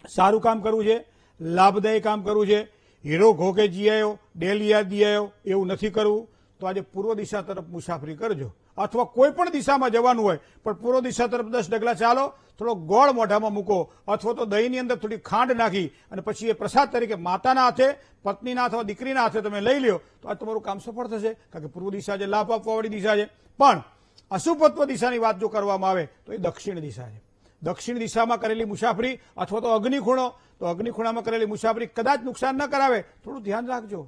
સારું કામ કરવું છે, લાભદાયી કામ કરવું છે, હીરો ઘોઘે જી આવ્યો, ડેલિયા દી આવ્યો એવું નથી કરવું. તો આજે પૂર્વ દિશા તરફ મુસાફરી કરજો, અથવા કોઈ પણ દિશામાં જવાનું હોય પણ પૂર્વ દિશા તરફ 10 ડગલા ચાલો, થોડો ગોળ મોઢામાં મૂકો, અથવા તો દહીંની અંદર થોડી ખાંડ નાખી અને પછી એ પ્રસાદ તરીકે માતાના હાથે, પત્નીના અથવા દીકરીના હાથે તમે લઈ લ્યો, તો આ તમારું કામ સફળ થશે. કારણ કે પૂર્વ દિશા જે લાભ આપવાવાળી દિશા છે. પણ અશુભત્વ દિશાની વાત જો કરવામાં આવે તો એ દક્ષિણ દિશા છે. દક્ષિણ દિશામાં કરેલી મુસાફરી અથવા તો અગ્નિખૂણો, તો અગ્નિખૂણામાં કરેલી મુસાફરી કદાચ નુકસાન ન કરાવે, થોડું ધ્યાન રાખજો.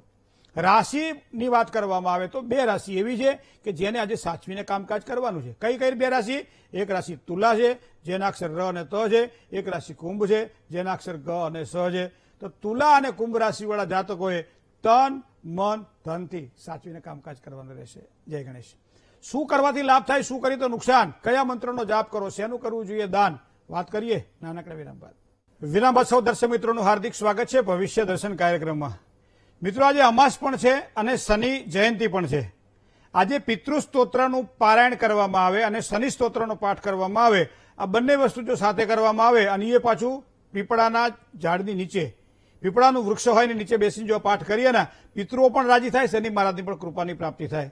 રાશિની વાત કરવામાં આવે તો 2 રાશિ એવી છે કે જેને આજે સાચવીને કામકાજ કરવાનું છે. કઈ કઈ 2 રાશિ? એક રાશિ તુલા છે, જેના અક્ષર ર અને ત છે. એક રાશિ કુંભ છે, જેના અક્ષર ગ અને સ છે. તો તુલા અને કુંભ રાશિવાળા જાતકોએ તન, મન, ધનથી સાચવીને કામકાજ કરવાનું રહેશે. જય ગણેશ. શું કરવાથી લાભ થાય, શું કરી તો નુકસાન, કયા મંત્રનો જાપ કરો, શેનું કરવું જોઈએ દાન, વાત કરીએ નાનકડા વિરામ બાદ. વિરામ બાદ સૌ દર્શક મિત્રોનું હાર્દિક સ્વાગત છે ભવિષ્ય દર્શન કાર્યક્રમમાં. મિત્રો, આજે અમાસ પણ છે અને શનિ જયંતિ પણ છે. આજે પિતૃ સ્તોત્રનું પારાયણ કરવામાં આવે અને શનિ સ્તોત્રનો પાઠ કરવામાં આવે. આ બંને વસ્તુ જો સાથે કરવામાં આવે અને એ પાછું પીપળાના ઝાડની નીચે, પીપળાનું વૃક્ષ હોય ને નીચે બેસીને જો પાઠ કરીએ ને, પિતૃઓ પણ રાજી થાય, શનિ મહારાજની પણ કૃપાની પ્રાપ્તિ થાય.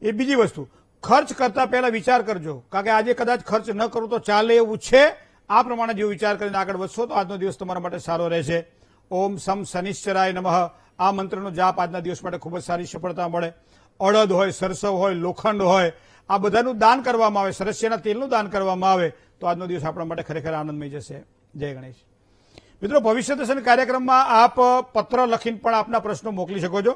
એ બીજી વસ્તુ, ખર્ચ કરતા પહેલા વિચાર કરજો, કારણ કે આજે કદાચ ખર્ચ ન કરું તો ચાલે એવું છે. આ પ્રમાણે જો વિચાર કરીને આગળ વધશો તો આજનો દિવસ તમારા માટે સારો રહેશે. ઓમ સમ શનિશ્ચરાય નમઃ. આ મંત્રનો જાપ આજના દિવસ માટે ખૂબ જ સારી સફળતા મળે. અડદ હોય, સરસવ હોય, લોખંડ હોય, આ બધાનું દાન કરવામાં આવે, સરસ્યના તેલનું દાન કરવામાં આવે તો આજનો દિવસ આપણા માટે ખરેખર આનંદમય જશે. જય ગણેશ. મિત્રો, ભવિષ્ય દર્શન કાર્યક્રમમાં આપ પત્ર લખીને પણ આપના પ્રશ્નો મોકલી શકો છો.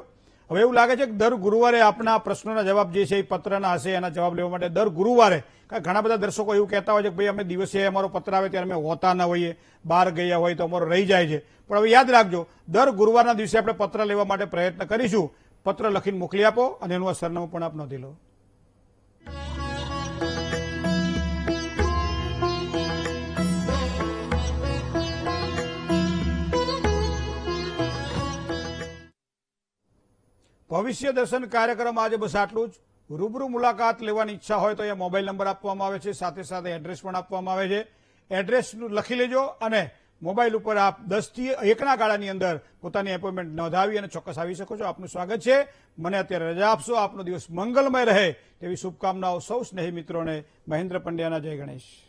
હવે એવું લાગે છે કે દર ગુરુવારે આપના પ્રશ્નોના જવાબ જે છે એ પત્રના હશે, એના જવાબ લેવા માટે દર ગુરુવારે, કારણ ઘણા બધા દર્શકો એવું કહેતા હોય છે કે ભાઈ અમે દિવસે અમારો પત્ર આવે ત્યારે અમે હોતા ન હોઈએ, બહાર ગયા હોય તો અમારો રહી જાય છે. પણ હવે યાદ રાખજો, દર ગુરુવારના દિવસે આપણે પત્ર લેવા માટે પ્રયત્ન કરીશું. પત્ર લખીને મોકલી આપો અને એનું આ સરનામું પણ આપ નોંધી લો. ભવિષ્ય દર્શન કાર્યક્રમ આજે બસ આટલું જ. રૂબરૂ મુલાકાત લેવાની ઈચ્છા હોય તો અહીંયા મોબાઈલ નંબર આપવામાં આવે છે, સાથે સાથે એડ્રેસ પણ આપવામાં આવે છે. એડ્રેસનું લખી લેજો અને મોબાઈલ ઉપર આપ 10 થી 1ના ગાળાની અંદર પોતાની એપોઇન્ટમેન્ટ નોંધાવી અને ચોક્કસ આવી શકો છો. આપનું સ્વાગત છે. મને અત્યારે રજા આપશો. આપનો દિવસ મંગલમય રહે તેવી શુભકામનાઓ સૌ સ્નેહી મિત્રોને. મહેન્દ્ર પંડ્યાના જય ગણેશ.